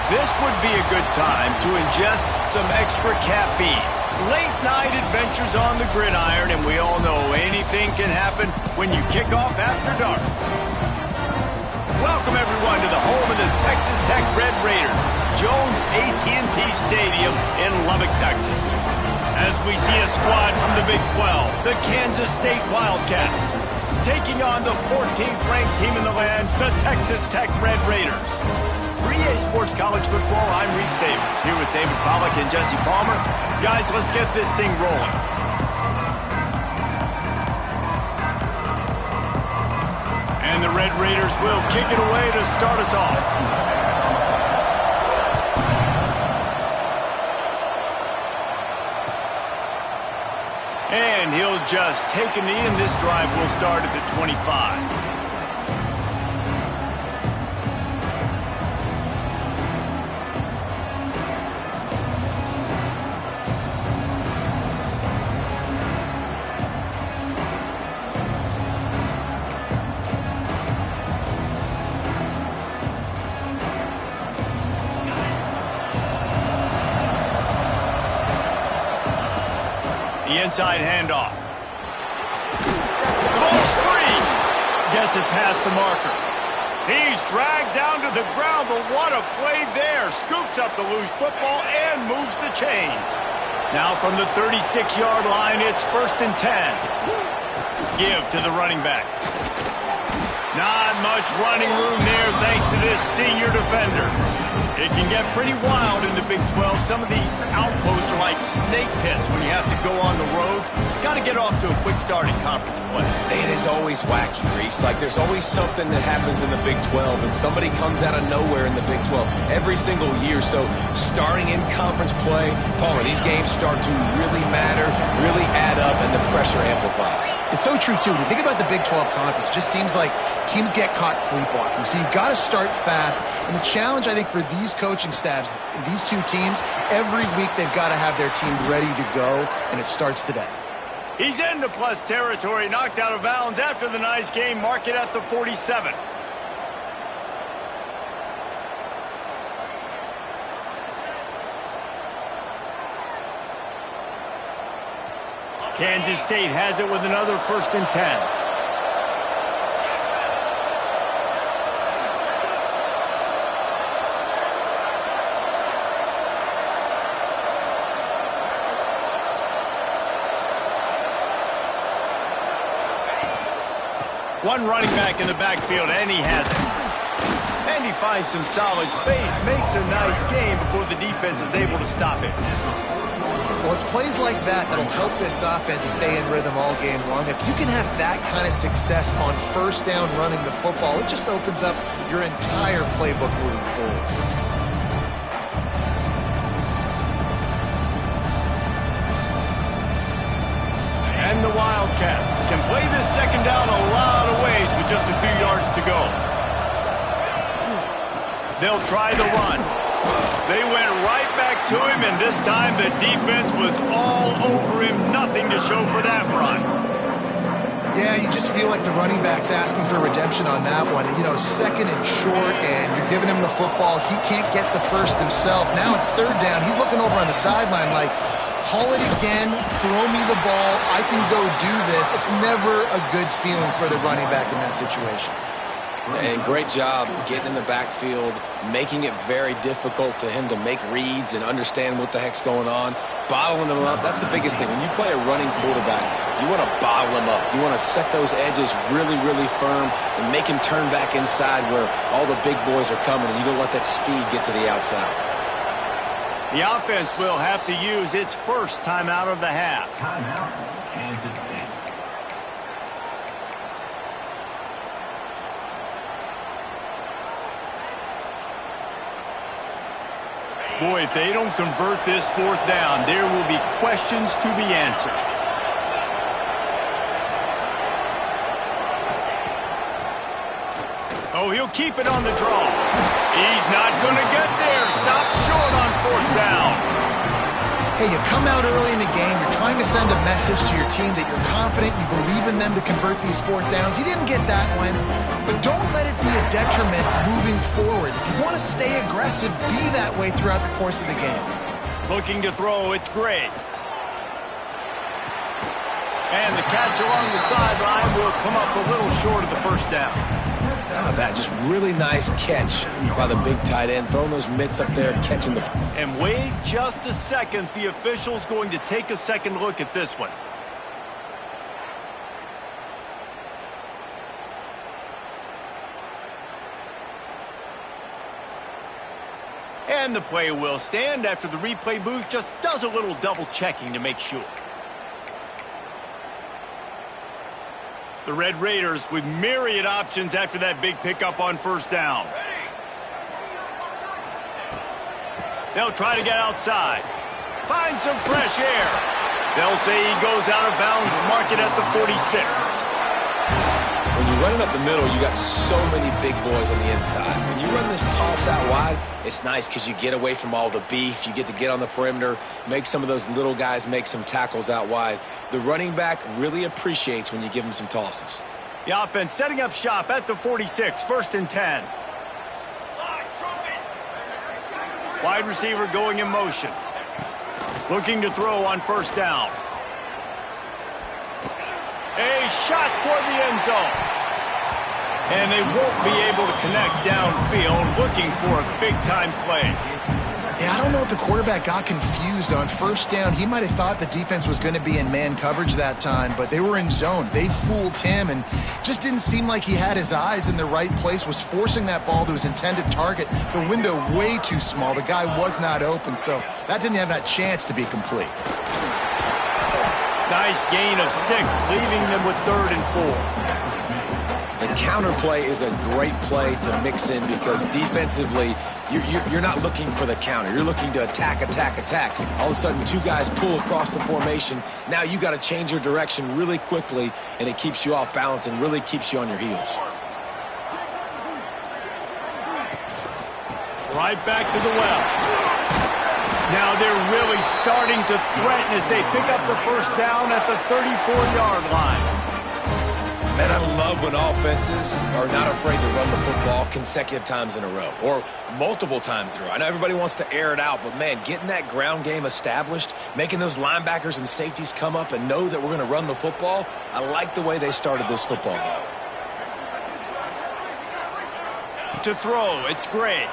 This would be a good time to ingest some extra caffeine. Late night adventures on the gridiron, and we all know anything can happen when you kick off after dark. Welcome everyone to the home of the Texas Tech Red Raiders, Jones AT&T Stadium in Lubbock, Texas. As we see a squad from the Big 12, the Kansas State Wildcats, taking on the 14th ranked team in the land, the Texas Tech Red Raiders. 3A Sports College Football, I'm Reese Davis, here with David Pollack and Jesse Palmer. Guys, let's get this thing rolling. And the Red Raiders will kick it away to start us off. And he'll just take a knee, and this drive will start at the 25. The inside handoff. The ball's free. Gets it past the marker. He's dragged down to the ground, but what a play there. Scoops up the loose football and moves the chains. Now from the 36-yard line, it's 1st and 10. Give to the running back. Not much running room there thanks to this senior defender. It can get pretty wild in the Big 12. Some of these outposts are like snake pits when you have to go on the road. Got to get off to a quick start in conference play. It is always wacky, Reese. Like, there's always something that happens in the Big 12, and somebody comes out of nowhere in the Big 12 every single year. So, starting in conference play, Palmer, these games start to really matter, really add up, and the pressure amplifies. It's so true, too. When you think about the Big 12 conference, it just seems like teams get caught sleepwalking. So, you've got to start fast. And the challenge, I think, for these coaching staffs, these two teams, every week they've got to have their team ready to go, and it starts today. He's into plus territory, knocked out of bounds after the nice game. Mark it at the 47. Kansas State has it with another 1st and 10. One running back in the backfield, and he has it. And he finds some solid space, makes a nice game before the defense is able to stop it. Well, it's plays like that that'll help this offense stay in rhythm all game long. If you can have that kind of success on 1st down running the football, it just opens up your entire playbook moving forward. And the Wildcats can play this 2nd down a lot of ways with just a few yards to go. They'll try the run. They went right back to him, and this time the defense was all over him. Nothing to show for that run. Yeah, you just feel like the running back's asking for redemption on that one. You know, 2nd and short, and you're giving him the football. He can't get the first himself. Now it's 3rd down. He's looking over on the sideline like, call it again, throw me the ball, I can go do this. It's never a good feeling for the running back in that situation. And great job getting in the backfield, making it very difficult to him to make reads and understand what the heck's going on, bottling him up. That's the biggest thing. When you play a running quarterback, you want to bottle him up. You want to set those edges really, really firm and make him turn back inside where all the big boys are coming, and you don't let that speed get to the outside. The offense will have to use its first timeout of the half. Timeout, Kansas State. Boy, if they don't convert this 4th down, there will be questions to be answered. Oh, he'll keep it on the draw. He's not going to get there. Stopped short on 4th down. Hey, you come out early in the game, you're trying to send a message to your team that you're confident, you believe in them to convert these fourth downs. You didn't get that one, but don't let it be a detriment moving forward. If you want to stay aggressive, be that way throughout the course of the game. Looking to throw, it's Gray. And the catch along the sideline will come up a little short of the first down. Now that just really nice catch by the big tight end, throwing those mitts up there, catching the... And wait just a second. The official's going to take a second look at this one. And the play will stand after the replay booth just does a little double checking to make sure. The Red Raiders with myriad options after that big pickup on first down. They'll try to get outside. Find some fresh air. They'll say he goes out of bounds, mark it at the 46. When you run it up the middle, you got so many big boys on the inside. When you run this toss out wide, it's nice because you get away from all the beef. You get to get on the perimeter, make some of those little guys make some tackles out wide. The running back really appreciates when you give him some tosses. The offense setting up shop at the 46, 1st and 10. Wide receiver going in motion. Looking to throw on first down. A shot toward the end zone. And they won't be able to connect downfield, looking for a big-time play. Yeah, I don't know if the quarterback got confused on first down. He might have thought the defense was going to be in man coverage that time, but they were in zone. They fooled him and just didn't seem like he had his eyes in the right place, was forcing that ball to his intended target. The window way too small. The guy was not open, so that didn't have that chance to be complete. Nice gain of 6, leaving them with 3rd and 4. The counter play is a great play to mix in because defensively, you're not looking for the counter. You're looking to attack, attack, attack. All of a sudden, 2 guys pull across the formation. Now you got to change your direction really quickly, and it keeps you off balance and really keeps you on your heels. Right back to the well. Now they're really starting to threaten as they pick up the first down at the 34-yard line. And I love when offenses are not afraid to run the football consecutive times in a row or multiple times in a row. I know everybody wants to air it out, but, man, getting that ground game established, making those linebackers and safeties come up and know that we're going to run the football, I like the way they started this football game. To throw, it's Gray.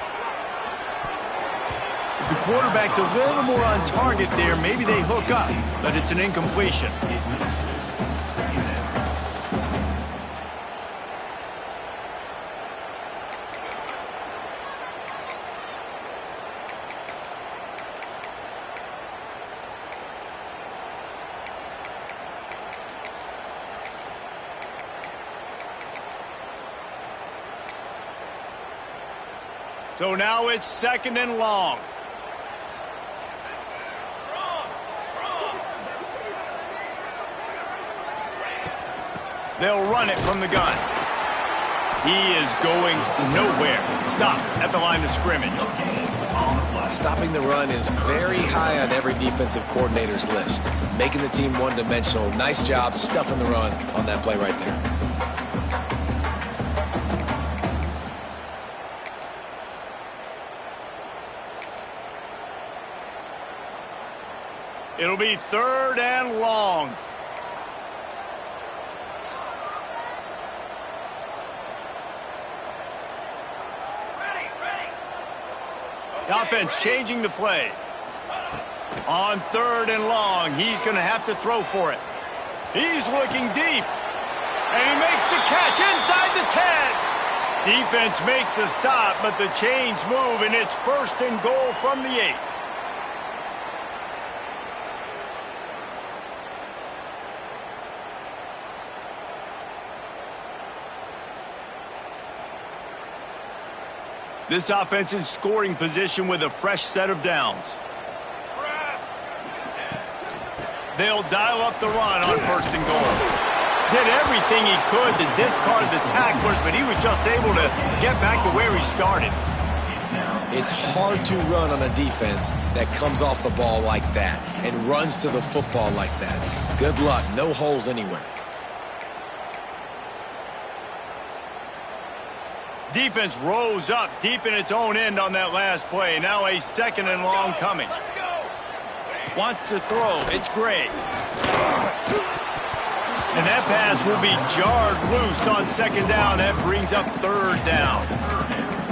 If the quarterback's a little more on target there, maybe they hook up, but it's an incompletion. So now it's 2nd and long. They'll run it from the gun. He is going nowhere. Stop at the line of scrimmage. Stopping the run is very high on every defensive coordinator's list. Making the team one-dimensional. Nice job stuffing the run on that play right there. It'll be 3rd and long. The offense changing the play. On 3rd and long, he's going to have to throw for it. He's looking deep. And he makes the catch inside the 10. Defense makes a stop, but the chains move, and it's 1st and goal from the 8. This offense in scoring position with a fresh set of downs. They'll dial up the run on 1st and goal. Did everything he could to discard the tacklers, but he was just able to get back to where he started. It's hard to run on a defense that comes off the ball like that and runs to the football like that. Good luck. No holes anywhere. Defense rose up deep in its own end on that last play. Now a 2nd and long coming. Wants to throw. It's Gray. And that pass will be jarred loose on 2nd down. That brings up 3rd down.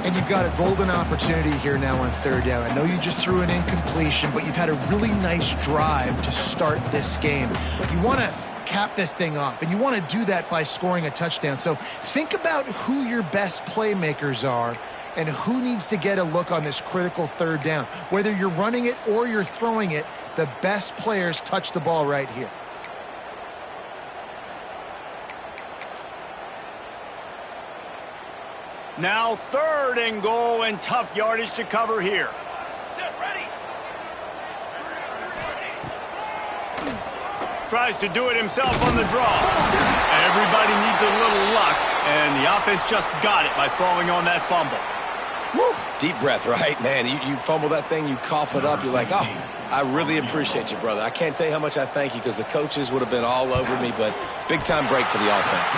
And you've got a golden opportunity here now on 3rd down. I know you just threw an incompletion, but you've had a really nice drive to start this game. You want to cap this thing off, and you want to do that by scoring a touchdown. So think about who your best playmakers are and who needs to get a look on this critical 3rd down. Whether you're running it or you're throwing it, the best players touch the ball right here. Now 3rd and goal, and tough yardage to cover here. Tries to do it himself on the draw. Everybody needs a little luck, and the offense just got it by falling on that fumble. Woo. Deep breath, right? Man, you fumble that thing, you cough it up, you're like, oh, I really appreciate you, brother. I can't tell you how much I thank you because the coaches would have been all over me, but big-time break for the offense.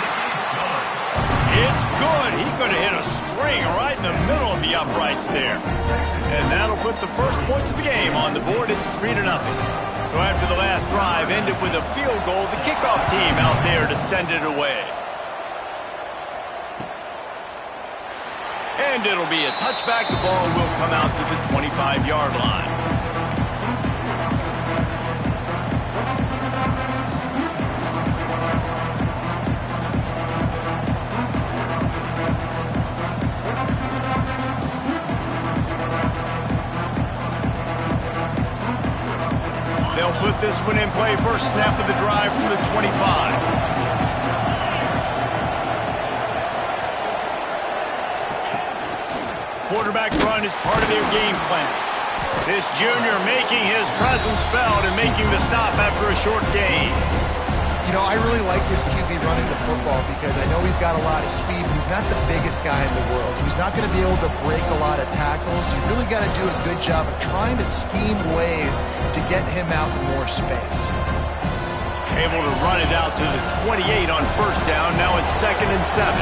It's good. He could have hit a string right in the middle of the uprights there. And that'll put the first points of the game on the board. It's 3-0. So after the last drive ended with a field goal, the kickoff team out there to send it away. And it'll be a touchback. The ball will come out to the 25-yard line. They'll put this one in play. First snap of the drive from the 25. Quarterback run is part of their game plan. This junior making his presence felt and making the stop after a short gain. You know, I really like this QB running the football because I know he's got a lot of speed, but he's not the biggest guy in the world, so he's not going to be able to break a lot of tackles. You really got to do a good job of trying to scheme ways to get him out in more space. Able to run it out to the 28 on 1st down. Now it's 2nd and 7.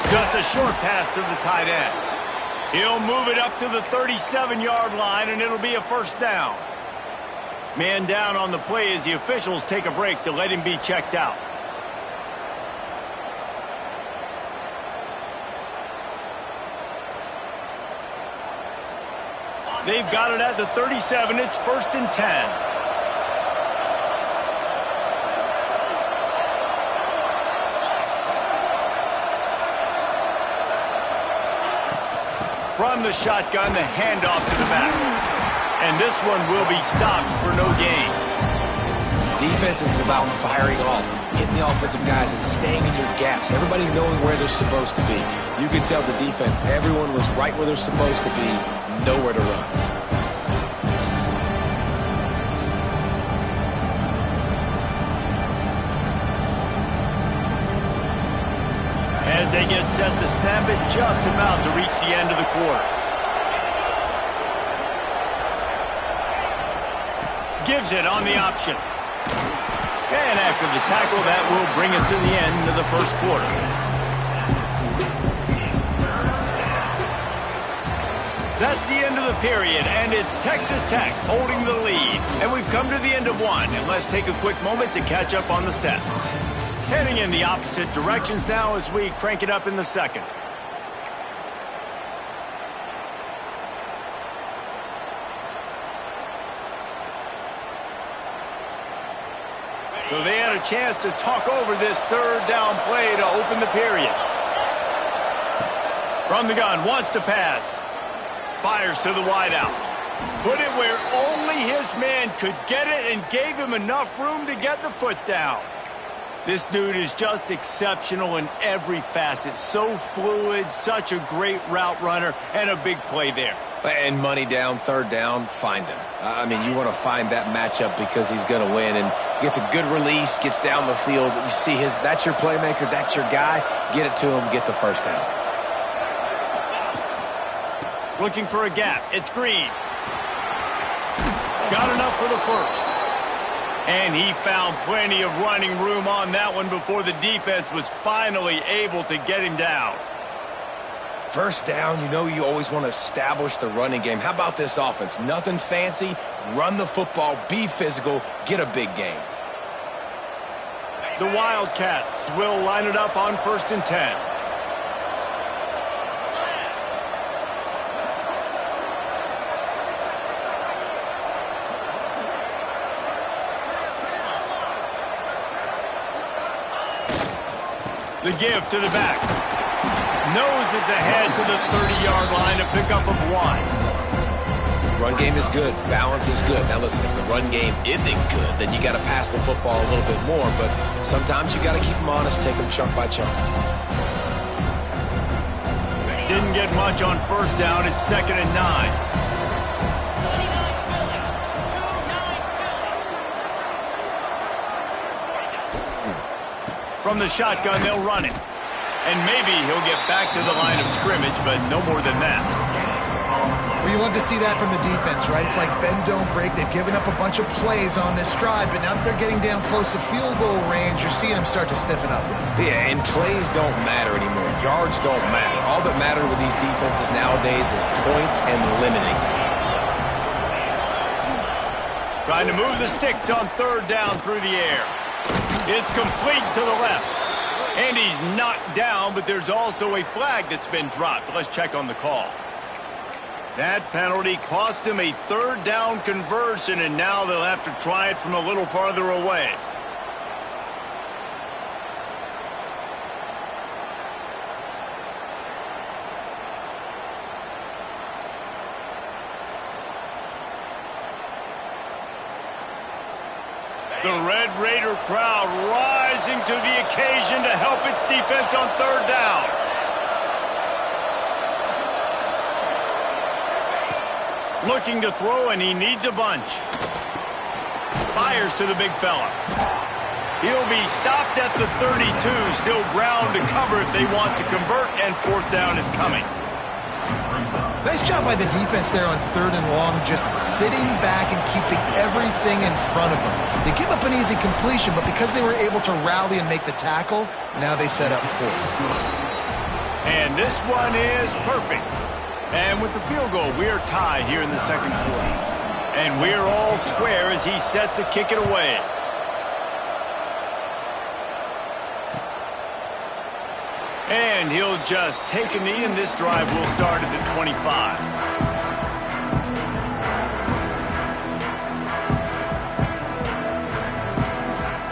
Just a short pass to the tight end. He'll move it up to the 37-yard line, and it'll be a 1st down. Man down on the play as the officials take a break to let him be checked out. They've got it at the 37. It's 1st and 10. From the shotgun, the handoff to the back. And this one will be stopped for no gain. Defense is about firing off, hitting the offensive guys and staying in your gaps. Everybody knowing where they're supposed to be. You can tell the defense, everyone was right where they're supposed to be, nowhere to run. As they get set to snap it, just about to reach the end of the quarter. Gives it on the option. And after the tackle, that will bring us to the end of the 1st quarter. That's the end of the period, and it's Texas Tech holding the lead. And we've come to the end of one, and let's take a quick moment to catch up on the stats. Heading in the opposite directions now as we crank it up in the 2nd. So they had a chance to talk over this 3rd down play to open the period. From the gun, wants to pass. Fires to the wideout. Put it where only his man could get it and gave him enough room to get the foot down. This dude is just exceptional in every facet. So fluid, such a great route runner, and a big play there. And money down, third down, find him. I mean, you want to find that matchup because he's going to win, and gets a good release, gets down the field. You see that's your playmaker, that's your guy. Get it to him, get the first down. Looking for a gap. It's Green. Got enough for the first. And he found plenty of running room on that one before the defense was finally able to get him down. First down, you always want to establish the running game. How about this offense? Nothing fancy. Run the football, be physical, get a big gain. The Wildcats will line it up on 1st and 10. The give to the back. Noses ahead to the 30-yard line, a pickup of 1. Run game is good. Balance is good. Now listen, if the run game isn't good, then you got to pass the football a little bit more. But sometimes you got to keep them honest, take them chunk by chunk. Didn't get much on 1st down. It's 2nd and 9. From the shotgun, they'll run it. And maybe he'll get back to the line of scrimmage, but no more than that. Well, you love to see that from the defense, right? It's like bend, don't break. They've given up a bunch of plays on this drive, but now that they're getting down close to field goal range, you're seeing them start to stiffen up. Yeah, and plays don't matter anymore. Yards don't matter. All that matter with these defenses nowadays is points and limiting them. Trying to move the sticks on 3rd down through the air. It's complete to the left. And he's knocked down, but there's also a flag that's been dropped. Let's check on the call. That penalty cost him a 3rd down conversion, and now they'll have to try it from a little farther away. The Red Raider crowd rising to the occasion to help its defense on 3rd down. Looking to throw, and he needs a bunch. Fires to the big fella. He'll be stopped at the 32, still ground to cover if they want to convert, and 4th down is coming. Nice job by the defense there on 3rd and long, just sitting back and keeping everything in front of them. They give up an easy completion, but because they were able to rally and make the tackle, now they set up 4th. And this one is perfect. And with the field goal, we are tied here in the 2nd quarter. And we're all square as he's set to kick it away. And he'll just take a knee, and this drive will start at the 25.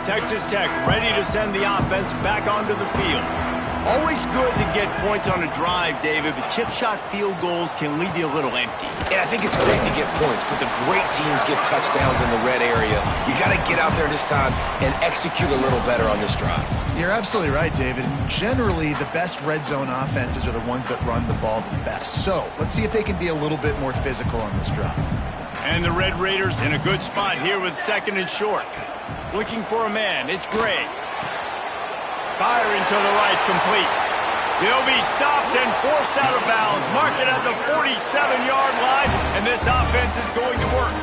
Texas Tech ready to send the offense back onto the field. Always good to get points on a drive, David, but chip shot field goals can leave you a little empty. And I think it's great to get points, but the great teams get touchdowns in the red area. You got to get out there this time and execute a little better on this drive. You're absolutely right, David. And generally, the best red zone offenses are the ones that run the ball the best. So let's see if they can be a little bit more physical on this drive. And the Red Raiders in a good spot here with 2nd and short. Looking for a man. It's Gray. Firing to the right, complete. He'll be stopped and forced out of bounds. Mark it at the 47-yard line, and this offense is going to work.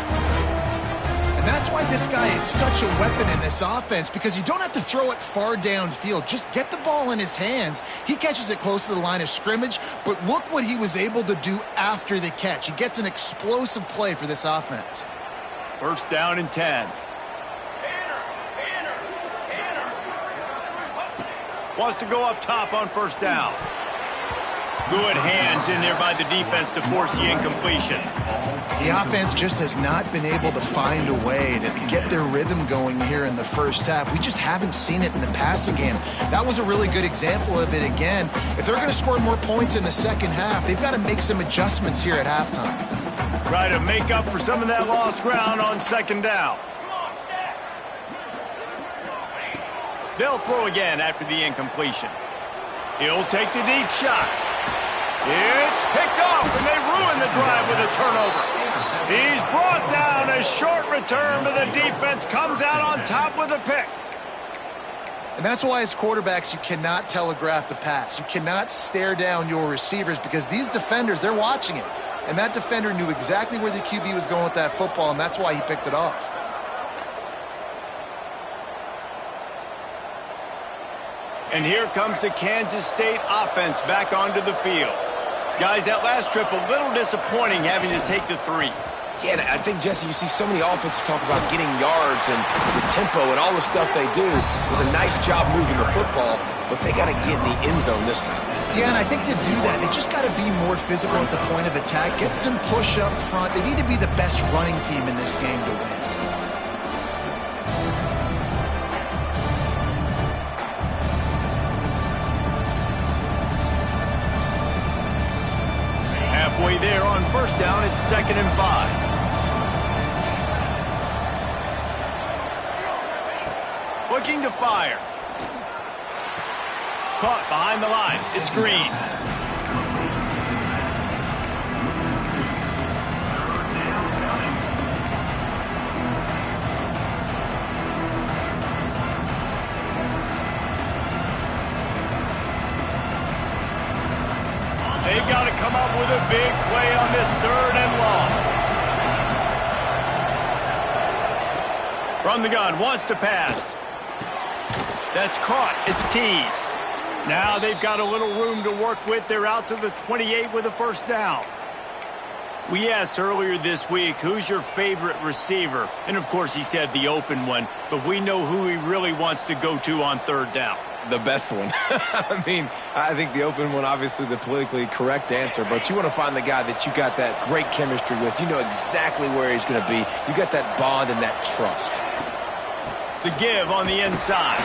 And that's why this guy is such a weapon in this offense, because you don't have to throw it far downfield. Just get the ball in his hands. He catches it close to the line of scrimmage, but look what he was able to do after the catch. He gets an explosive play for this offense. 1st down and 10. Wants to go up top on 1st down. Good hands in there by the defense to force the incompletion. The offense just has not been able to find a way to get their rhythm going here in the 1st half. We just haven't seen it in the passing game. That was a really good example of it again. If they're going to score more points in the 2nd half, they've got to make some adjustments here at halftime. Try to make up for some of that lost ground on 2nd down. They'll throw again after the incompletion. He'll take the deep shot. It's picked off, and they ruin the drive with a turnover. He's brought down. A short return, but the defense comes out on top with a pick. And that's why as quarterbacks, you cannot telegraph the pass. You cannot stare down your receivers because these defenders, they're watching it. And that defender knew exactly where the QB was going with that football, and that's why he picked it off. And here comes the Kansas State offense back onto the field. Guys, that last trip a little disappointing having to take the 3. Yeah, and I think, Jesse, you see so many offenses talk about getting yards and the tempo and all the stuff they do. It was a nice job moving the football, but they got to get in the end zone this time. Yeah, and I think to do that, they just got to be more physical at the point of attack, get some push up front. They need to be the best running team in this game to win. Halfway there on first down, it's 2nd and 5. Looking to fire. Caught behind the line. It's Green. They've got to come up with a big play on this 3rd and long. From the gun, wants to pass. That's caught. It's Tease. Now they've got a little room to work with. They're out to the 28 with a first down. We asked earlier this week, who's your favorite receiver? And, of course, he said the open one. But we know who he really wants to go to on 3rd down. The best one. I mean, I think the open one, obviously the politically correct answer, but you want to find the guy that you got that great chemistry with. You know exactly where he's going to be. You got that bond and that trust. The give on the inside.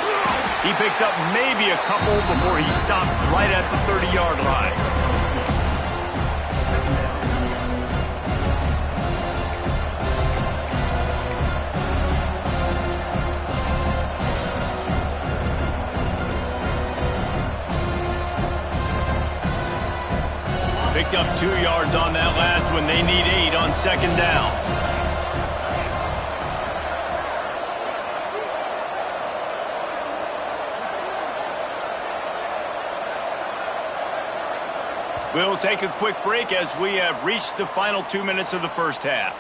He picks up maybe a couple before he stopped right at the 30-yard line. Picked up 2 yards on that last one. They need 8 on 2nd down. We'll take a quick break as we have reached the final 2 minutes of the first half.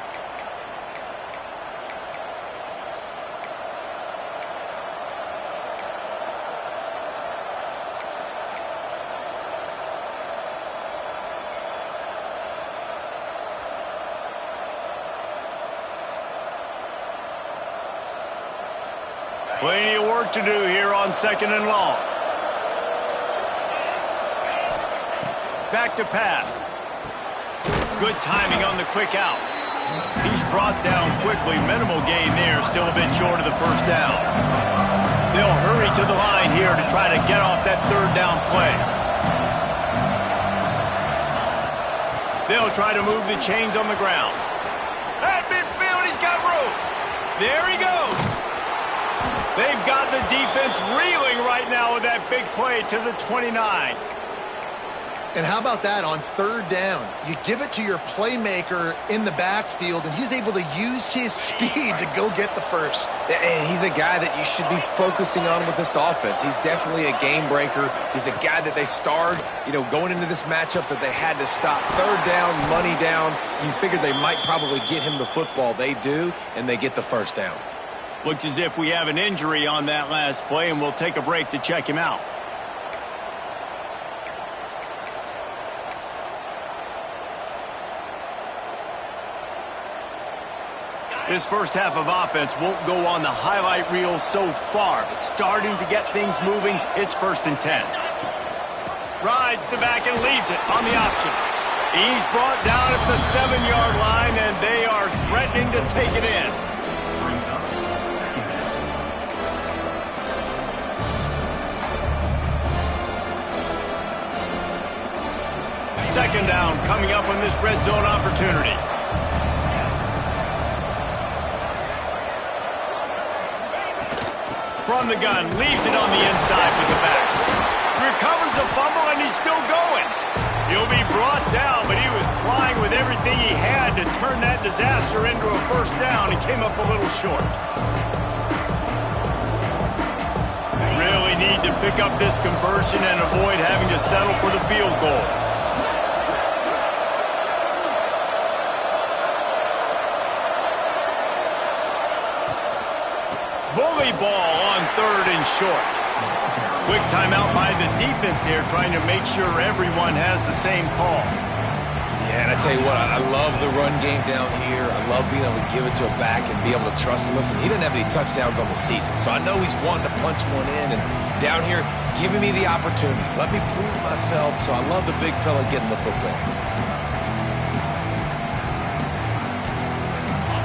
Plenty of work to do here on 2nd and long. Back to pass. Good timing on the quick out. He's brought down quickly. Minimal gain there. Still a bit short of the first down. They'll hurry to the line here to try to get off that 3rd down play. They'll try to move the chains on the ground. At midfield, he's got room. There he goes. They've got the defense reeling right now with that big play to the 29. And how about that on 3rd down? You give it to your playmaker in the backfield, and he's able to use his speed to go get the first. And he's a guy that you should be focusing on with this offense. He's definitely a game breaker. He's a guy that they starred, going into this matchup that they had to stop. 3rd down, money down. You figured they might probably get him the football. They do, and they get the first down. Looks as if we have an injury on that last play, and we'll take a break to check him out. This first half of offense won't go on the highlight reel so far, but starting to get things moving, it's 1st and 10. Rides the back and leaves it on the option. He's brought down at the 7-yard line, and they are threatening to take it in. Second down coming up on this red zone opportunity. From the gun, leaves it on the inside with the back. Recovers the fumble, and he's still going. He'll be everything he had to turn that disaster into a first down and came up a little short. Really need to pick up this conversion and avoid having to settle for the field goal. Bully ball on 3rd and short. Quick timeout by the defense here, trying to make sure everyone has the same call. Yeah, and I tell you what, I love the run game down here. I love being able to give it to a back and be able to trust him. Listen, he didn't have any touchdowns on the season, so I know he's wanting to punch one in. And down here, giving me the opportunity. Let me prove myself, so I love the big fella getting the football.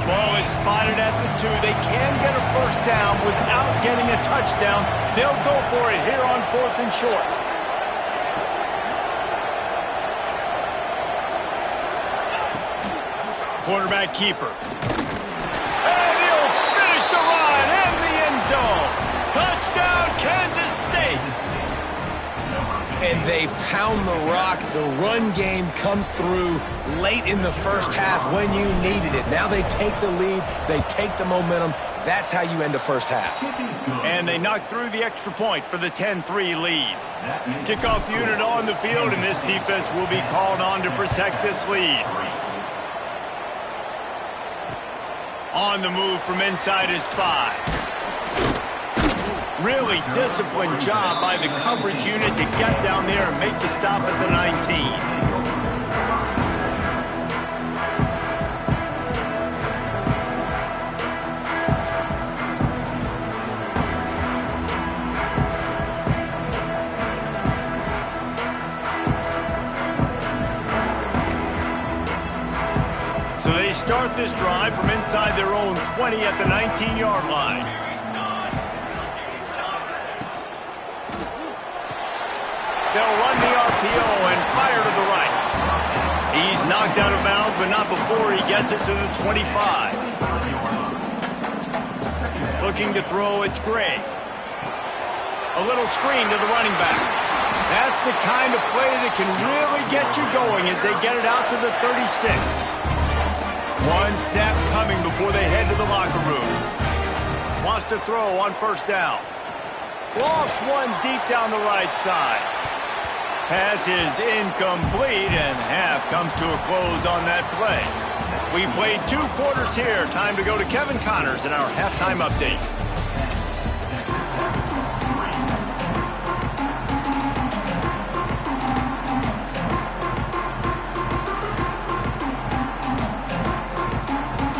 Ball is spotted at the 2. They can get a first down without getting a touchdown. They'll go for it here on 4th and short. Quarterback keeper. And he'll finish the run in the end zone. Touchdown, Kansas State. And they pound the rock. The run game comes through late in the first half when you needed it. Now they take the lead. They take the momentum. That's how you end the first half. And they knock through the extra point for the 10-3 lead. Kickoff unit on the field, and this defense will be called on to protect this lead. On the move from inside his 5. Really disciplined job by the coverage unit to get down there and make the stop at the 19. So they start this drive from inside their own 20 at the 19-yard line. They'll run the RPO and fire to the right. He's knocked out of bounds, but not before he gets it to the 25. Looking to throw, it's Gray. A little screen to the running back. That's the kind of play that can really get you going as they get it out to the 36. One snap coming before they head to the locker room. Wants to throw on first down. Lost one deep down the right side. Pass is incomplete, and half comes to a close on that play. We played 2 quarters here. Time to go to Kevin Connors in our halftime update.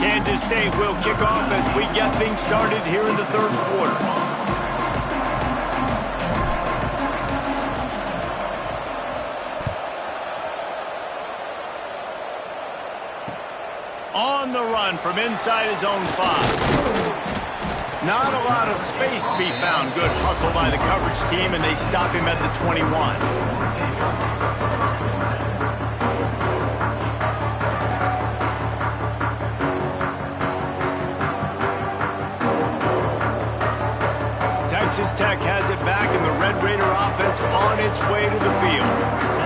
Kansas State will kick off as we get things started here in the 3rd quarter. On the run from inside his own 5. Not a lot of space to be found. Good hustle by the coverage team, and they stop him at the 21. Texas Tech has it back, and the Red Raider offense on its way to the field.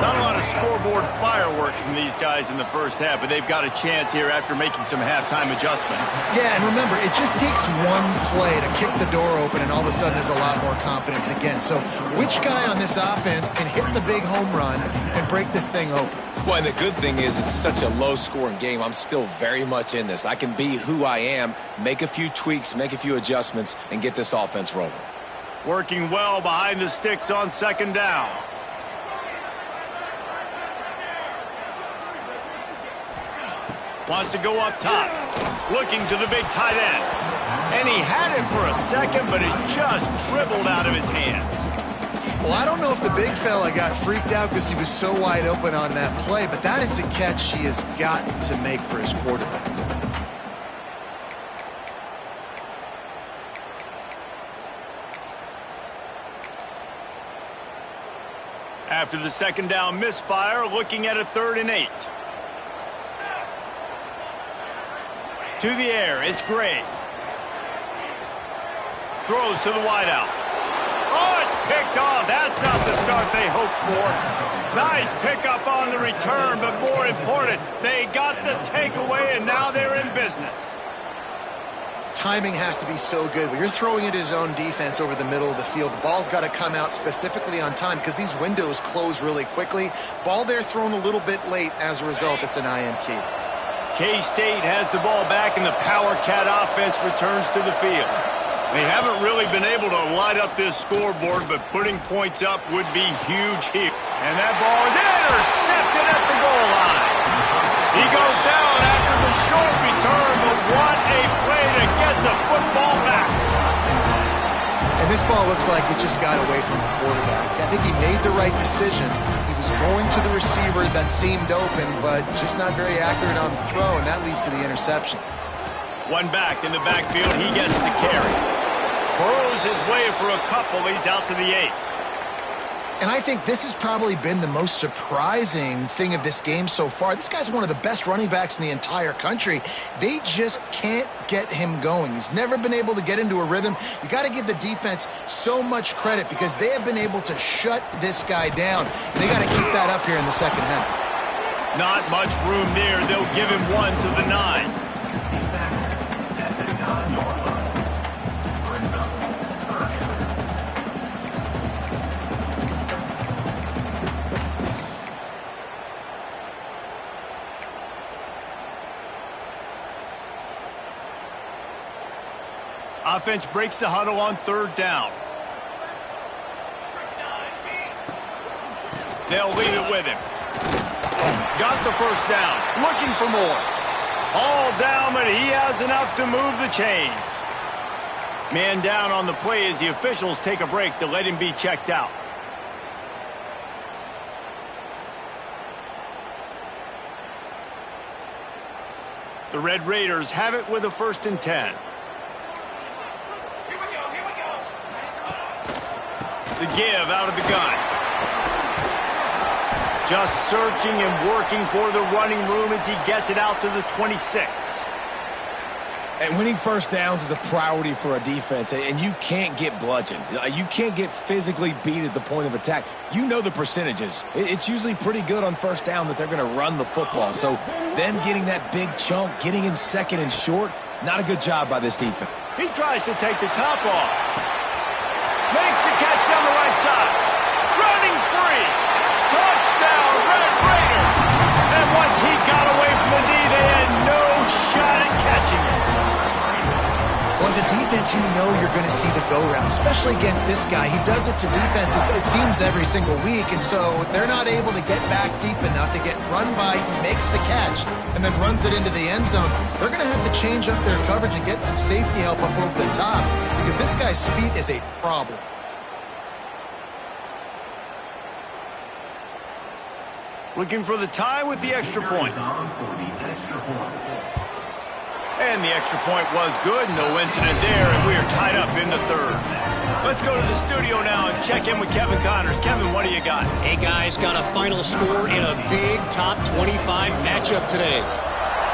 Not a lot of scoreboard fireworks from these guys in the first half, but they've got a chance here after making some halftime adjustments. Yeah, and remember, it just takes one play to kick the door open, and all of a sudden there's a lot more confidence again. So which guy on this offense can hit the big home run and break this thing open? Well, and the good thing is it's such a low-scoring game. I'm still very much in this. I can be who I am, make a few tweaks, make a few adjustments, and get this offense rolling. Working well behind the sticks on 2nd down. Wants to go up top. Looking to the big tight end. And he had it for a second, but it just dribbled out of his hands. Well, I don't know if the big fella got freaked out because he was so wide open on that play, but that is a catch he has got to make for his quarterback. After the 2nd down misfire, looking at a 3rd and 8. To the air, it's Gray. Throws to the wideout. Oh, it's picked off. That's not the start they hoped for. Nice pickup on the return, but more important, they got the takeaway, and now they're in business. Timing has to be so good. When you're throwing at his own defense over the middle of the field, the ball's got to come out specifically on time because these windows close really quickly. Ball there thrown a little bit late. As a result, it's an INT. K-State has the ball back, and the Power Cat offense returns to the field. They haven't really been able to light up this scoreboard, but putting points up would be huge here. And that ball is intercepted at the goal line. He goes down after the short return, but what a play to get the football back. And this ball looks like it just got away from the quarterback. I think he made the right decision. He was going to the receiver that seemed open, but just not very accurate on the throw, and that leads to the interception. One back in the backfield, he gets the carry. Burrows his way for a couple, he's out to the 8. And I think this has probably been the most surprising thing of this game so far. This guy's one of the best running backs in the entire country. They just can't get him going. He's never been able to get into a rhythm. You got to give the defense so much credit because they have been able to shut this guy down. And they got to keep that up here in the second half. Not much room there. They'll give him 1 to the 9. Offense breaks the huddle on 3rd down. They'll leave it with him. Got the first down. Looking for more. All down, but he has enough to move the chains. Man down on the play as the officials take a break to let him be checked out. The Red Raiders have it with a 1st and 10. The give out of the gun. Just searching and working for the running room as he gets it out to the 26. And winning first downs is a priority for a defense, and you can't get bludgeoned. You can't get physically beat at the point of attack. You know the percentages. It's usually pretty good on first down that they're going to run the football. So them getting that big chunk, getting in 2nd and short, not a good job by this defense. He tries to take the top off. Makes the catch down the right side. Running free. Touchdown, Red Raiders. And once he got away from the knee, they had no shot at catching it. Well, as a defense, you know you're going to see the go route, especially against this guy. He does it to defenses, it seems, every single week, and so they're not able to get back deep enough to get run by. He makes the catch and then runs it into the end zone. They're going to have to change up their coverage and get some safety help up over the top because this guy's speed is a problem. Looking for the tie with the extra point. And the extra point was good. No incident there, and we are tied up in the 3rd. Let's go to the studio now and check in with Kevin Connors. Kevin, what do you got? Hey, guys, got a final score in a big top 25 matchup today.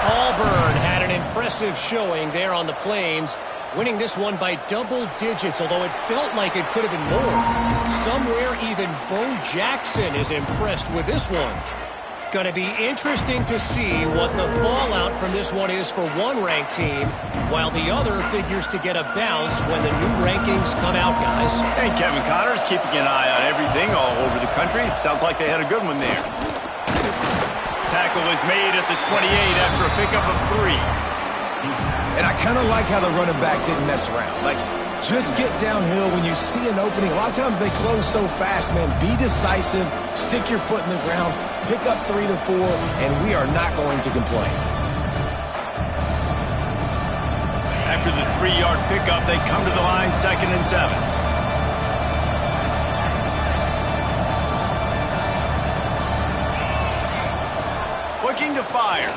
Auburn had an impressive showing there on the Plains, winning this one by double digits, although it felt like it could have been more. Somewhere even Bo Jackson is impressed with this one. Going to be interesting to see what the fallout from this one is for one ranked team, while the other figures to get a bounce when the new rankings come out, guys. And Kevin Connors keeping an eye on everything all over the country. Sounds like they had a good one there. Tackle is made at the 28 after a pickup of 3. And I kind of like how the running back didn't mess around. Like, just get downhill when you see an opening. A lot of times they close so fast, man. Be decisive, stick your foot in the ground, pick up 3 to 4, and we are not going to complain. After the 3-yard pickup, they come to the line 2nd and 7. Looking to fire.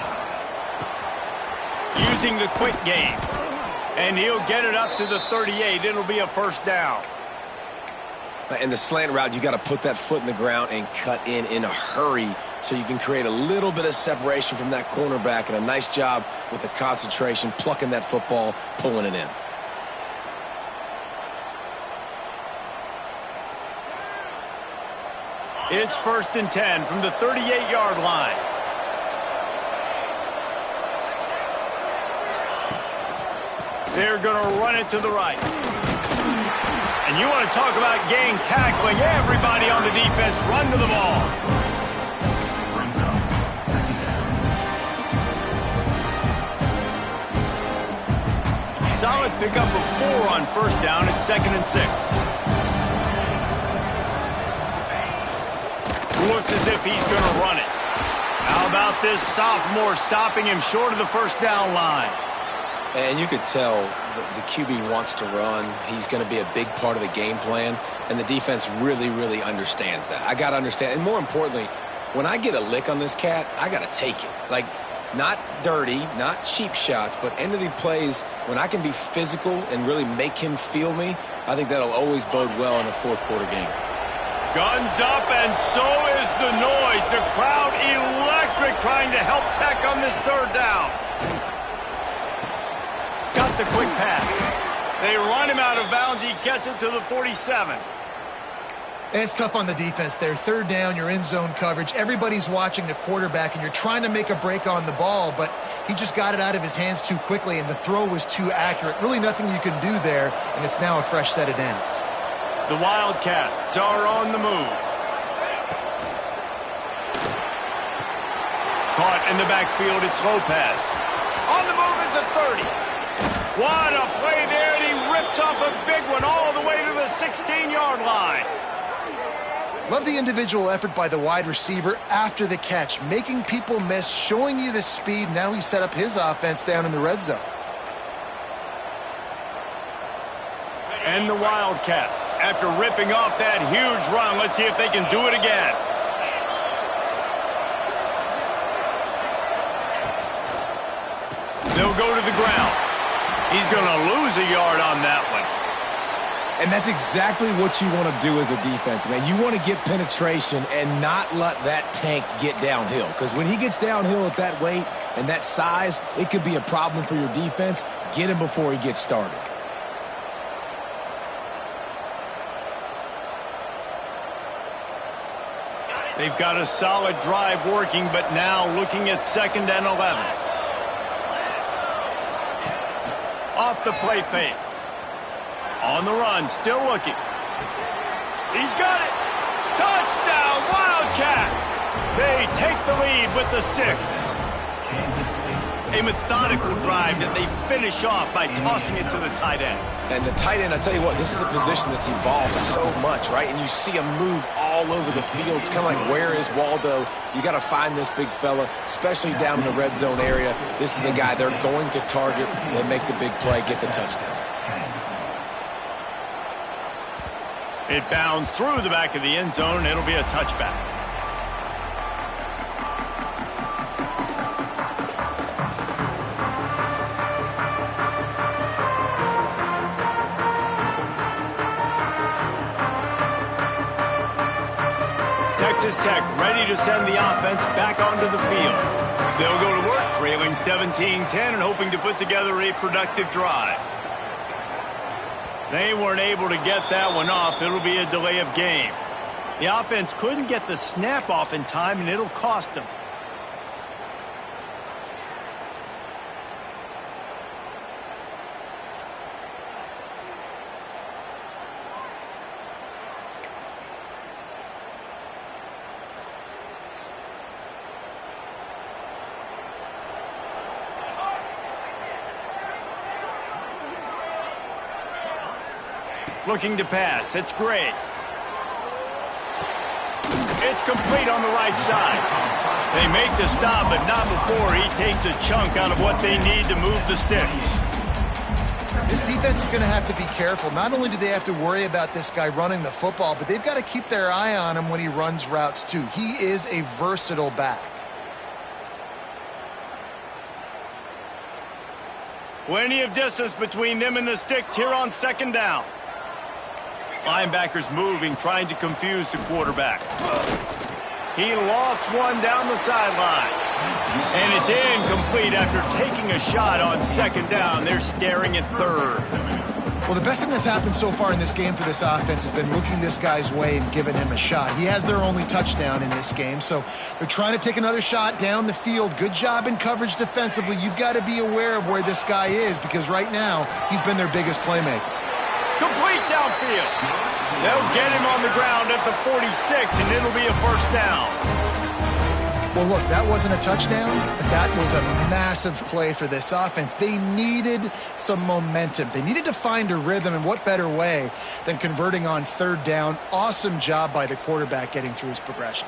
Using the quick game. And he'll get it up to the 38. It'll be a 1st down. In the slant route, you got to put that foot in the ground and cut in a hurry so you can create a little bit of separation from that cornerback, and a nice job with the concentration, plucking that football, pulling it in. It's 1st and 10 from the 38-yard line. They're going to run it to the right. And you want to talk about gang tackling. Everybody on the defense run to the ball. Solid pickup of 4 on 1st down. It's 2nd and 6. Looks as if he's going to run it. How about this sophomore stopping him short of the 1st down line? And you could tell the QB wants to run. He's going to be a big part of the game plan, and the defense really, really understands that. I got to understand. And more importantly, when I get a lick on this cat, I got to take it. Like, not dirty, not cheap shots, but end of the plays, when I can be physical and really make him feel me, I think that'll always bode well in a fourth-quarter game. Guns up, and so is the noise. The crowd electric trying to help Tech on this 3rd down. Got the quick pass. They run him out of bounds. He gets it to the 47. It's tough on the defense there. 3rd down, you're in zone coverage. Everybody's watching the quarterback, and you're trying to make a break on the ball, but he just got it out of his hands too quickly, and the throw was too accurate. Really nothing you can do there, and it's now a fresh set of downs. The Wildcats are on the move. Caught in the backfield, it's Lopez. On the move is the 30. What a play there, and he rips off a big one all the way to the 16-yard line. Love the individual effort by the wide receiver after the catch, making people miss, showing you the speed. Now he set up his offense down in the red zone. And the Wildcats, after ripping off that huge run, let's see if they can do it again. They'll go to the ground. He's going to lose a yard on that one. And that's exactly what you want to do as a defense, man. You want to get penetration and not let that tank get downhill. Because when he gets downhill at that weight and that size, it could be a problem for your defense. Get him before he gets started. They've got a solid drive working, but now looking at 2nd and 11. Off the play fake. On the run, still looking. He's got it. Touchdown, Wildcats. They take the lead with the 6. A methodical drive that they finish off by tossing it to the tight end. And the tight end, I tell you what, this is a position that's evolved so much, right? And you see him move all over the field. It's kind of like, where is Waldo? You got to find this big fella, especially down in the red zone area. This is the guy they're going to target and make the big play, get the touchdown. It bounds through the back of the end zone, and it'll be a touchback. Texas Tech ready to send the offense back onto the field. They'll go to work trailing 17-10 and hoping to put together a productive drive. They weren't able to get that one off. It'll be a delay of game. The offense couldn't get the snap off in time, and it'll cost them. Looking to pass. It's great. It's complete on the right side. They make the stop, but not before he takes a chunk out of what they need to move the sticks. This defense is going to have to be careful. Not only do they have to worry about this guy running the football, but they've got to keep their eye on him when he runs routes too. He is a versatile back. Plenty of distance between them and the sticks here on 2nd down. Linebackers moving, trying to confuse the quarterback. He lofts one down the sideline. And it's incomplete after taking a shot on 2nd down. They're staring at 3rd. Well, the best thing that's happened so far in this game for this offense has been looking this guy's way and giving him a shot. He has their only touchdown in this game, so they're trying to take another shot down the field. Good job in coverage defensively. You've got to be aware of where this guy is because right now he's been their biggest playmaker. Complete downfield. They'll get him on the ground at the 46, and it'll be a first down. Well, look, that wasn't a touchdown, but that was a massive play for this offense. They needed some momentum. They needed to find a rhythm, and what better way than converting on third down. Awesome job by the quarterback getting through his progression.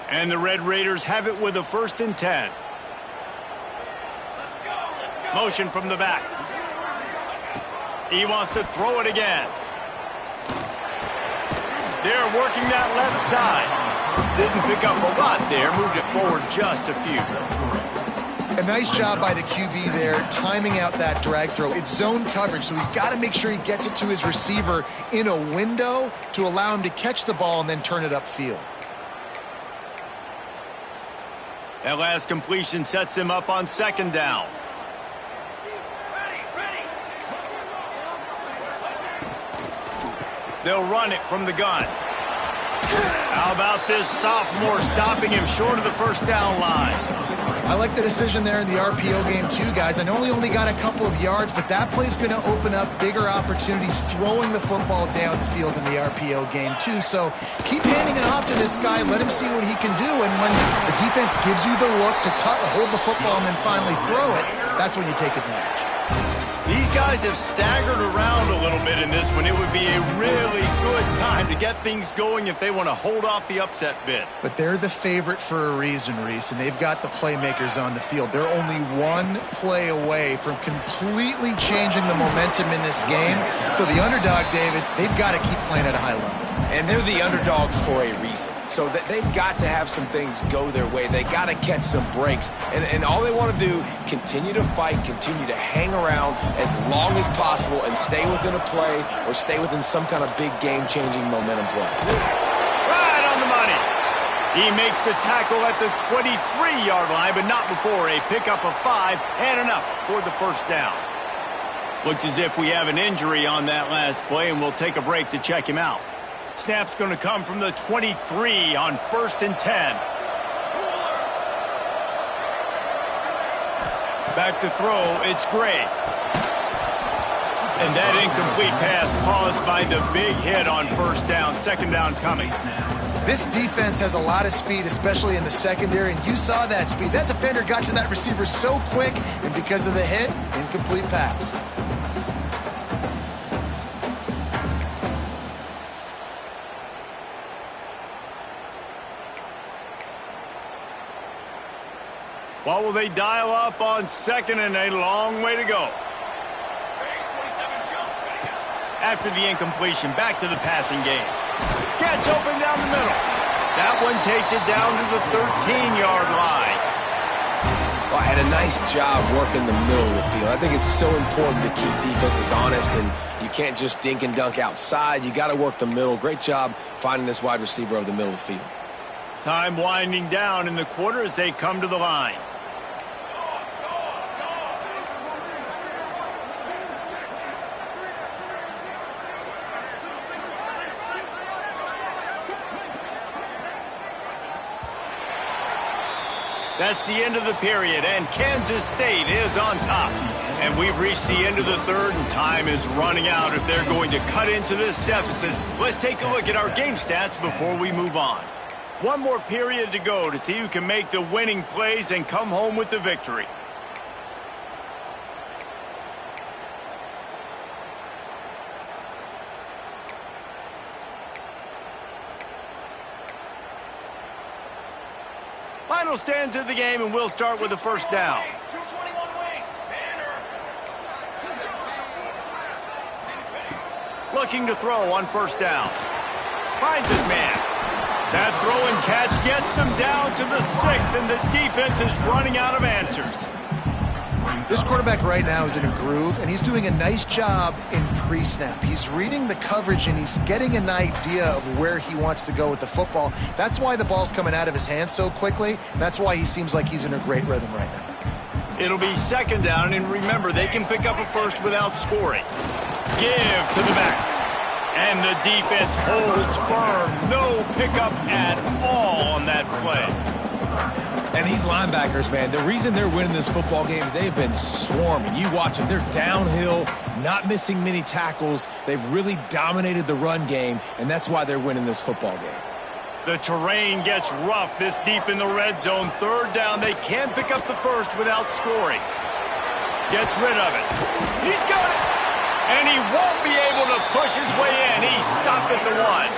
And the Red Raiders have it with a 1st and 10. Motion from the back. He wants to throw it again. They're working that left side. Didn't pick up a lot there. Moved it forward just a few. A nice job by the QB there, timing out that drag throw. It's zone coverage, so he's got to make sure he gets it to his receiver in a window to allow him to catch the ball and then turn it upfield. That last completion sets him up on 2nd down. They'll run it from the gun. How about this sophomore stopping him short of the 1st down line? I like the decision there in the RPO game too, guys. I know he only got a couple of yards, but that play's going to open up bigger opportunities throwing the football down the field in the RPO game too. So keep handing it off to this guy. Let him see what he can do. And when the defense gives you the look to hold the football and then finally throw it, that's when you take advantage. These guys have staggered around a little bit in this one. It would be a really good time to get things going if they want to hold off the upset bid. But they're the favorite for a reason, Reese, and they've got the playmakers on the field. They're only one play away from completely changing the momentum in this game. So the underdog, David, they've got to keep playing at a high level. And they're the underdogs for a reason. So they've got to have some things go their way. They got to catch some breaks. And all they want to do, continue to fight, continue to hang around as long as possible and stay within a play or stay within some kind of big game-changing momentum play. Right on the money. He makes the tackle at the 23-yard line, but not before a pickup of 5 and enough for the 1st down. Looks as if we have an injury on that last play, and we'll take a break to check him out. Snap's going to come from the 23 on 1st and 10. Back to throw, it's Gray. And that incomplete pass caused by the big hit on 1st down. 2nd down coming. This defense has a lot of speed, especially in the secondary, and you saw that speed. That defender got to that receiver so quick, and because of the hit, incomplete pass. What will they dial up on 2nd and a long way to go? After the incompletion, back to the passing game. Gets open down the middle. That one takes it down to the 13-yard line. Well, and a nice job working the middle of the field. I think it's so important to keep defenses honest, and you can't just dink and dunk outside. You got to work the middle. Great job finding this wide receiver over the middle of the field. Time winding down in the quarter as they come to the line. That's the end of the period, and Kansas State is on top. And we've reached the end of the 3rd, and time is running out if they're going to cut into this deficit. Let's take a look at our game stats before we move on. One more period to go to see who can make the winning plays and come home with the victory. Final stands of the game, and we'll start with the 1st down. Looking to throw on 1st down. Finds his man. That throw and catch gets them down to the 6, and the defense is running out of answers. This quarterback right now is in a groove, and he's doing a nice job in pre-snap. He's reading the coverage, and he's getting an idea of where he wants to go with the football. That's why the ball's coming out of his hands so quickly. That's why he seems like he's in a great rhythm right now. It'll be second down, and remember, they can pick up a first without scoring. Give to the back. And the defense holds firm. No pickup at all on that play. And these linebackers, man, the reason they're winning this football game is they've been swarming. You watch them. They're downhill, not missing many tackles. They've really dominated the run game, and that's why they're winning this football game. The terrain gets rough this deep in the red zone. Third down, they can't pick up the first without scoring. Gets rid of it. He's got it. And he won't be able to push his way in. He's stopped at the 1.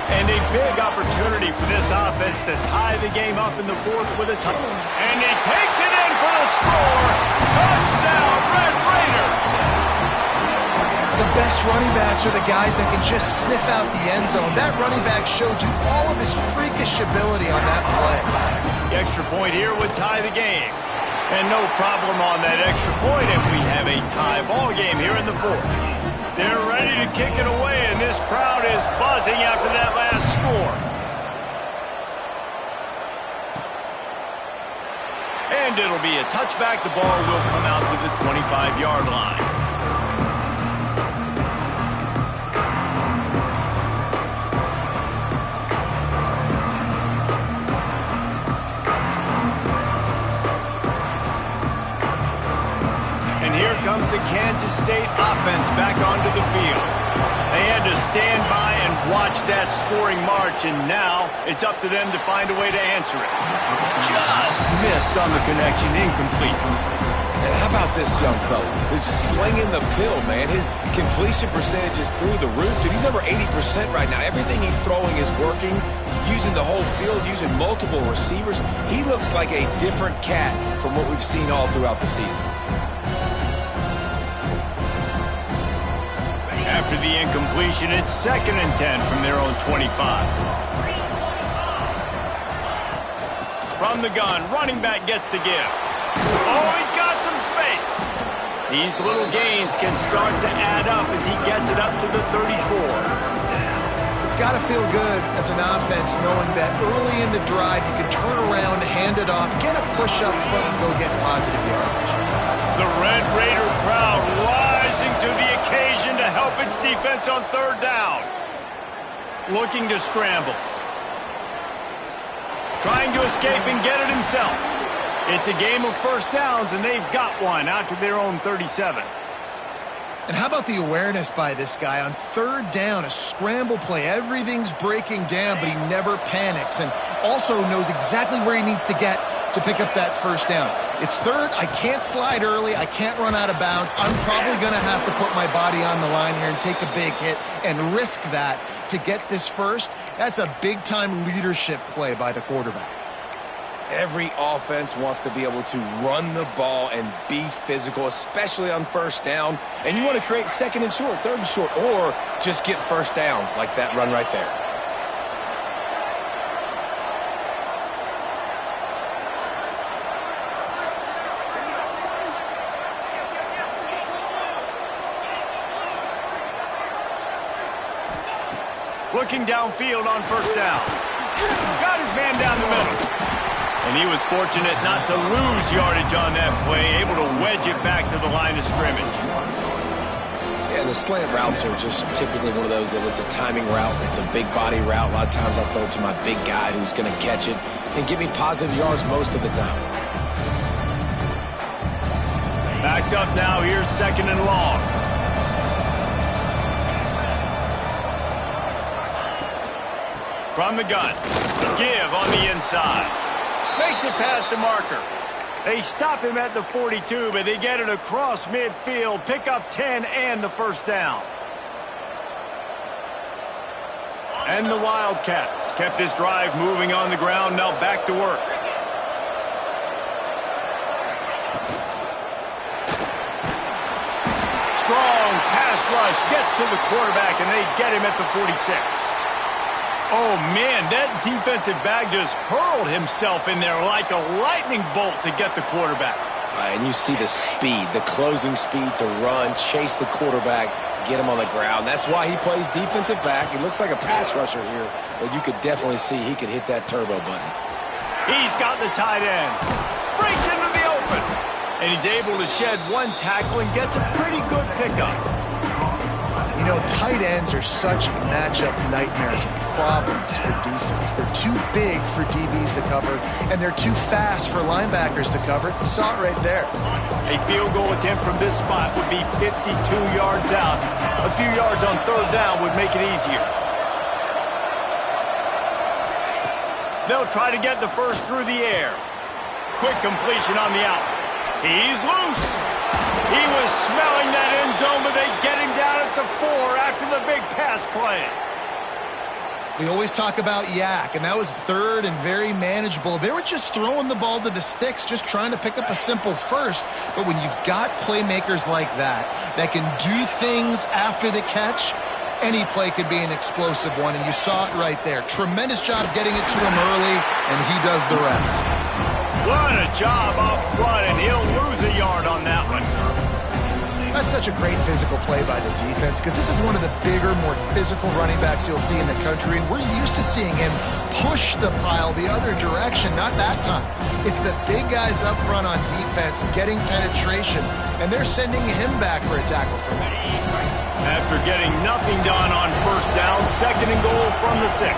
And a big opportunity for this offense to tie the game up in the fourth with a touchdown. And he takes it in for the score. Touchdown, Red Raiders. The best running backs are the guys that can just sniff out the end zone. That running back showed you all of his freakish ability on that play. The extra point here would tie the game. And no problem on that extra point if we have a tie ball game here in the fourth. They're ready to kick it away, and this crowd is buzzing after that last score. And it'll be a touchback. The ball will come out to the 25-yard line. Comes the Kansas State offense back onto the field. They had to stand by and watch that scoring march, and now it's up to them to find a way to answer it. Just missed on the connection, incomplete. And how about this young fella who's slinging the pill, man? His completion percentage is through the roof. Dude, he's over 80% right now. Everything he's throwing is working, using the whole field, using multiple receivers. He looks like a different cat from what we've seen all throughout the season. After the incompletion, it's 2nd and 10 from their own 25. From the gun, running back gets to give. Oh, he's got some space. These little gains can start to add up as he gets it up to the 34. It's got to feel good as an offense knowing that early in the drive you can turn around, hand it off, get a push up front, and go get positive yardage. The Red Raider crowd rising to the occasion to help its defense on third down. Looking to scramble. Trying to escape and get it himself. It's a game of first downs, and they've got one out to their own 37. And how about the awareness by this guy on third down, a scramble play. Everything's breaking down, but he never panics and also knows exactly where he needs to get to pick up that first down. It's third. I can't slide early. I can't run out of bounds. I'm probably going to have to put my body on the line here and take a big hit and risk that to get this first. That's a big-time leadership play by the quarterback. Every offense wants to be able to run the ball and be physical, especially on first down. And you want to create second and short, third and short, or just get first downs like that run right there. Looking downfield on first down. Got his man down the middle. And he was fortunate not to lose yardage on that play, able to wedge it back to the line of scrimmage. Yeah, the slant routes are just typically one of those that it's a timing route. It's a big body route. A lot of times I'll throw it to my big guy who's going to catch it and give me positive yards most of the time. Backed up now. Here's second and long. From the gun. Give on the inside. Makes it past the marker. They stop him at the 42, but they get it across midfield. Pick up 10 and the first down. And the Wildcats kept this drive moving on the ground. Now back to work. Strong pass rush gets to the quarterback, and they get him at the 46. Oh, man, that defensive back just hurled himself in there like a lightning bolt to get the quarterback. And you see the speed, the closing speed to run, chase the quarterback, get him on the ground. That's why he plays defensive back. He looks like a pass rusher here, but you could definitely see he could hit that turbo button. He's got the tight end. Breaks into the open. And he's able to shed one tackle and gets a pretty good pickup. You know, tight ends are such matchup nightmares and problems for defense. They're too big for DBs to cover, and they're too fast for linebackers to cover. You saw it right there. A field goal attempt from this spot would be 52 yards out. A few yards on third down would make it easier. They'll try to get the first through the air. Quick completion on the out. He's loose. He was smelling that end zone, but they get him down at the 4 after the big pass play. We always talk about yak, and that was third and very manageable. They were just throwing the ball to the sticks, just trying to pick up a simple first. But when you've got playmakers like that can do things after the catch, any play could be an explosive one, and you saw it right there. Tremendous job getting it to him early, and he does the rest. What a job up front, and he'll lose a yard on that one. That's such a great physical play by the defense, because this is one of the bigger, more physical running backs you'll see in the country, and we're used to seeing him push the pile the other direction. Not that time. It's the big guys up front on defense getting penetration, and they're sending him back for a tackle for loss. After getting nothing done on first down, 2nd and goal from the 6.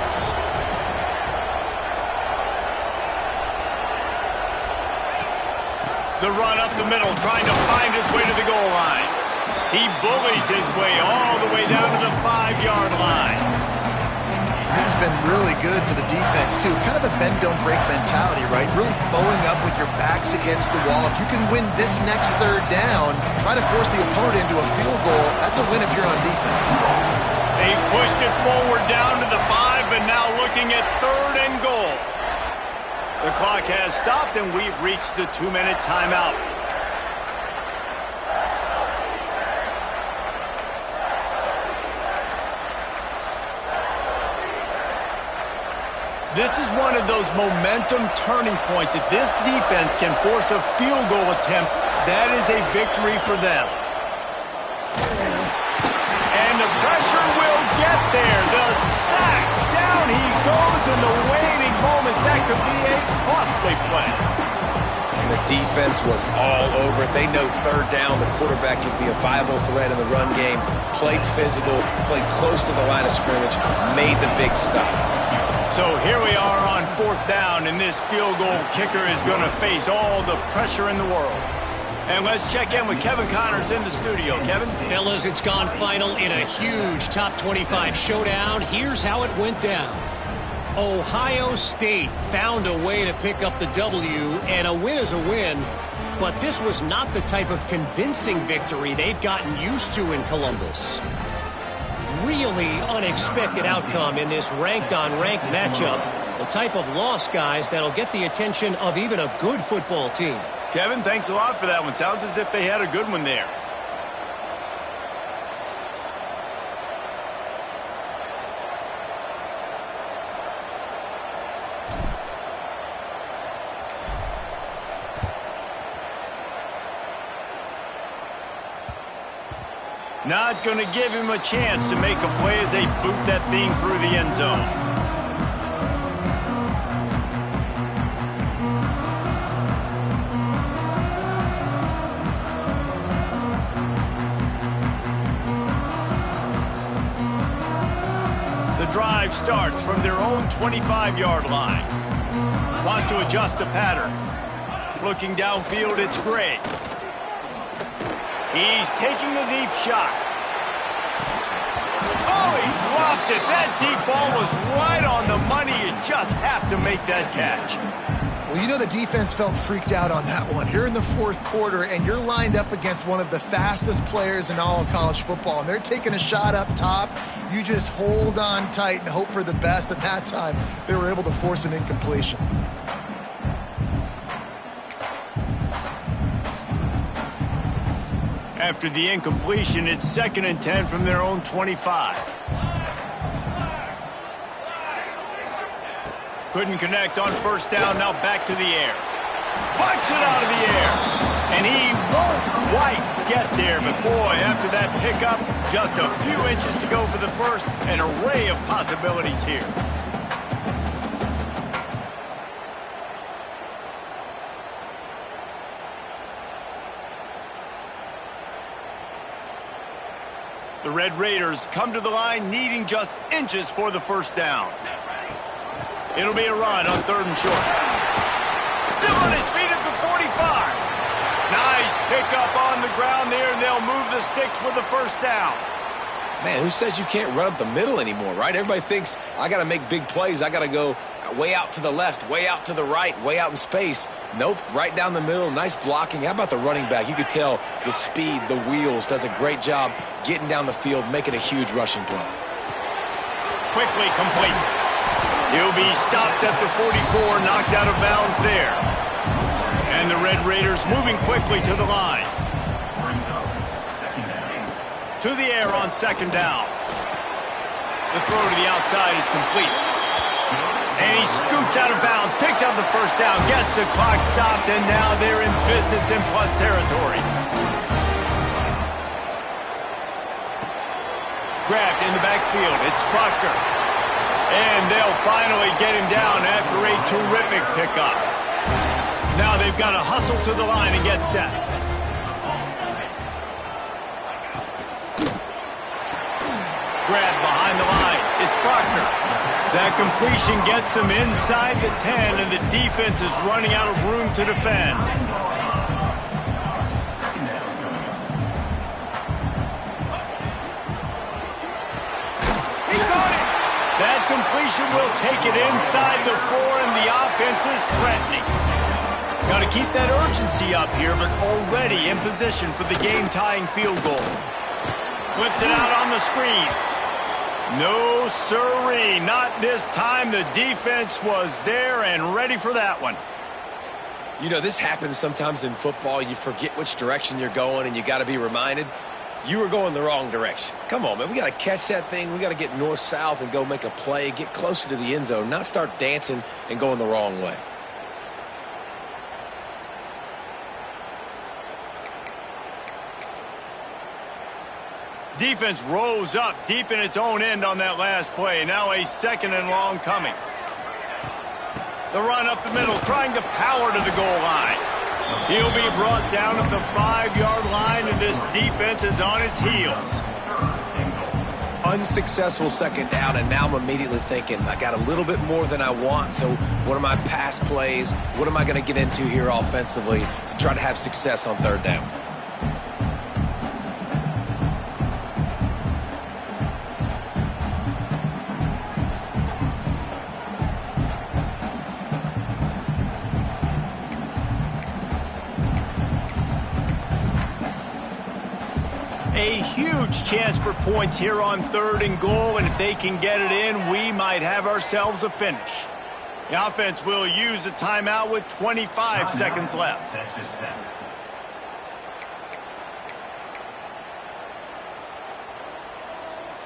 The run up the middle, trying to find his way to the goal line. He bullies his way all the way down to the 5-yard line. This has been really good for the defense, too. It's kind of a bend-don't-break mentality, right? Really bowing up with your backs against the wall. If you can win this next third down, try to force the opponent into a field goal. That's a win if you're on defense. They've pushed it forward down to the 5, but now looking at 3rd and goal. The clock has stopped, and we've reached the 2-minute timeout. This is one of those momentum turning points. If this defense can force a field goal attempt, that is a victory for them. And the pressure will get there. The sack. Down he goes in the waning moments. That could be a costly play. And the defense was all over it. They know third down, the quarterback could be a viable threat in the run game. Played physical, played close to the line of scrimmage, made the big stop. So here we are on 4th down, and this field goal kicker is going to face all the pressure in the world. And let's check in with Kevin Connors in the studio. Kevin? Fellas, it's gone final in a huge top 25 showdown. Here's how it went down. Ohio State found a way to pick up the W, and a win is a win. But this was not the type of convincing victory they've gotten used to in Columbus. Really unexpected outcome in this ranked-on-ranked matchup. The type of loss, guys, that'll get the attention of even a good football team. Kevin, thanks a lot for that one. Sounds as if they had a good one there. Not going to give him a chance to make a play as they boot that thing through the end zone. The drive starts from their own 25-yard line. Wants to adjust the pattern. Looking downfield, it's Gray. He's taking the deep shot. Oh, he dropped it. That deep ball was right on the money. You just have to make that catch. Well, you know the defense felt freaked out on that one. You're in the 4th quarter, and you're lined up against one of the fastest players in all of college football, and they're taking a shot up top. You just hold on tight and hope for the best. At that time, they were able to force an incompletion. After the incompletion, it's 2nd and 10 from their own 25. Couldn't connect on first down, now back to the air. Flicks it out of the air. And he won't quite get there. But, boy, after that pickup, just a few inches to go for the first. An array of possibilities here. The Red Raiders come to the line needing just inches for the first down. It'll be a run on 3rd and short. Still on his feet at the 45. Nice pickup on the ground there, and they'll move the sticks with the first down. Man, who says you can't run up the middle anymore, right? Everybody thinks I got to make big plays. I got to go way out to the left, way out to the right, way out in space. Nope, right down the middle. Nice blocking. How about the running back? You could tell the speed, the wheels, does a great job getting down the field, making a huge rushing play. Quickly complete. He'll be stopped at the 44, knocked out of bounds there. And the Red Raiders moving quickly to the line. To the air on 2nd down. The throw to the outside is complete. And he scoots out of bounds, picks up the first down, gets the clock stopped, and now they're in business in plus territory. Grabbed in the backfield, it's Proctor. And they'll finally get him down after a terrific pickup. Now they've got to hustle to the line and get set. Grab behind the line. It's Proctor. That completion gets them inside the 10, and the defense is running out of room to defend. He caught it. That completion will take it inside the 4, and the offense is threatening. Got to keep that urgency up here, but already in position for the game-tying field goal. Flips it out on the screen. No siree, not this time. The defense was there and ready for that one. You know, this happens sometimes in football. You forget which direction you're going, and you got to be reminded you were going the wrong direction. Come on, man. We got to catch that thing. We got to get north-south and go make a play, get closer to the end zone, not start dancing and going the wrong way. Defense rose up deep in its own end on that last play. Now a 2nd and long coming. The run up the middle, trying to power to the goal line. He'll be brought down at the 5-yard line, and this defense is on its heels. Unsuccessful 2nd down, and now I'm immediately thinking, I got a little bit more than I want, so what are my pass plays? What am I going to get into here offensively to try to have success on 3rd down? A huge chance for points here on 3rd and goal, and if they can get it in, we might have ourselves a finish. The offense will use a timeout with 25 seconds left.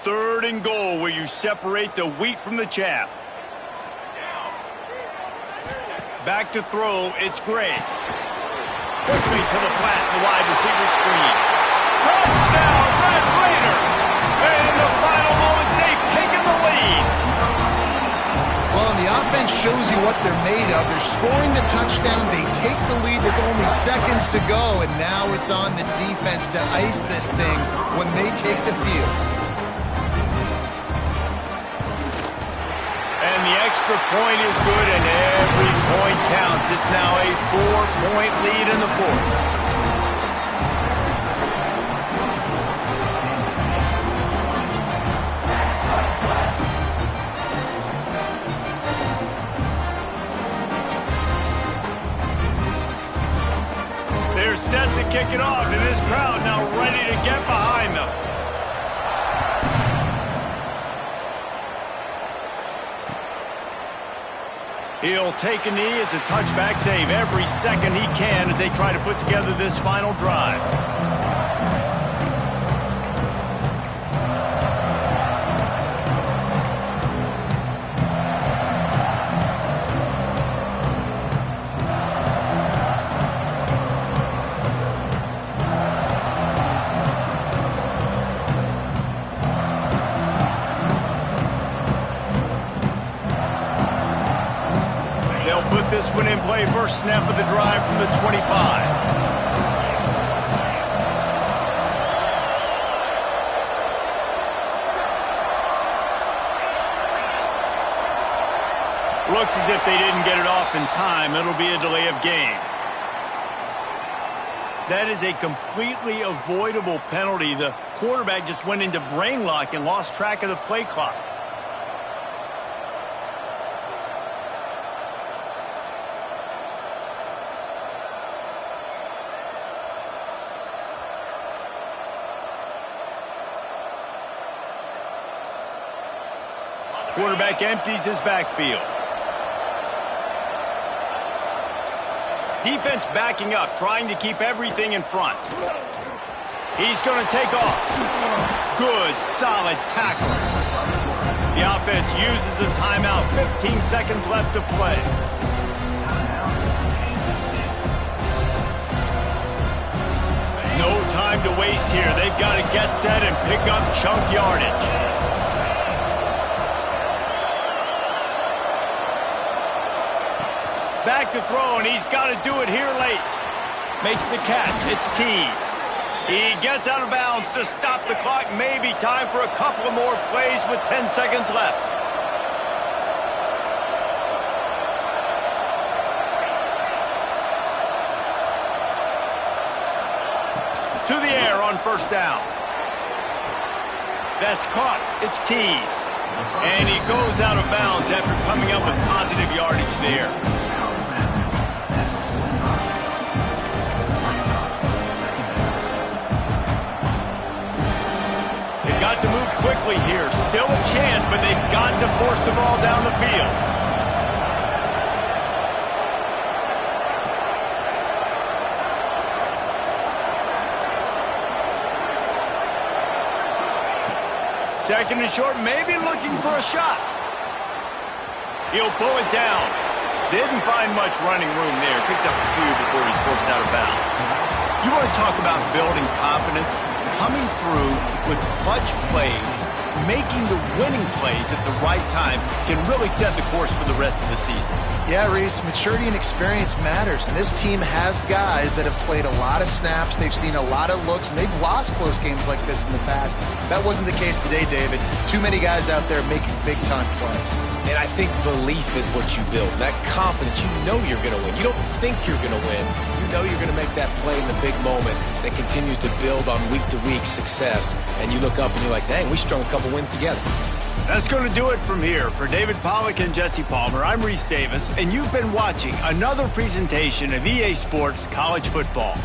3rd and goal, where you separate the wheat from the chaff. Back to throw, it's Gray. Quickly to the flat, the wide receiver screen. Touchdown, Red Raiders! And in the final moments, they've taken the lead. Well, and the offense shows you what they're made of. They're scoring the touchdown. They take the lead with only seconds to go, and now it's on the defense to ice this thing when they take the field. And the extra point is good, and every point counts. It's now a 4-point lead in the 4th. They're set to kick it off, and this crowd now ready to get behind them. He'll take a knee. It's a touchback save every second he can as they try to put together this final drive. went in play first snap of the drive from the 25. Looks as if they didn't get it off in time. It'll be a delay of game. That is a completely avoidable penalty. The quarterback just went into brain lock and lost track of the play clock. Quarterback empties his backfield. Defense backing up, trying to keep everything in front. He's going to take off. Good, solid tackle. The offense uses a timeout. 15 seconds left to play. No time to waste here. They've got to get set and pick up chunk yardage. Back to throw, and he's got to do it here late. Makes the catch. It's Keys. He gets out of bounds to stop the clock. Maybe time for a couple of more plays with 10 seconds left. To the air on first down. That's caught. It's Keys. And he goes out of bounds after coming up with positive yardage there. Got to move quickly here. Still a chance, but they've got to force the ball down the field. Second and short, maybe looking for a shot. He'll pull it down. Didn't find much running room there. Picks up a few before he's forced out of bounds. You want to talk about building confidence? Coming through with clutch plays, making the winning plays at the right time can really set the course for the rest of the season. Yeah, Reese, maturity and experience matters. And this team has guys that have played a lot of snaps. They've seen a lot of looks, and they've lost close games like this in the past. That wasn't the case today, David. Too many guys out there making big-time plays. And I think belief is what you build. That confidence, you know you're going to win. You don't think you're going to win. You know you're going to make that play in the big moment that continues to build on week-to-week success. And you look up and you're like, dang, we strung a couple wins together. That's going to do it from here. For David Pollack and Jesse Palmer, I'm Reese Davis, and you've been watching another presentation of EA Sports College Football.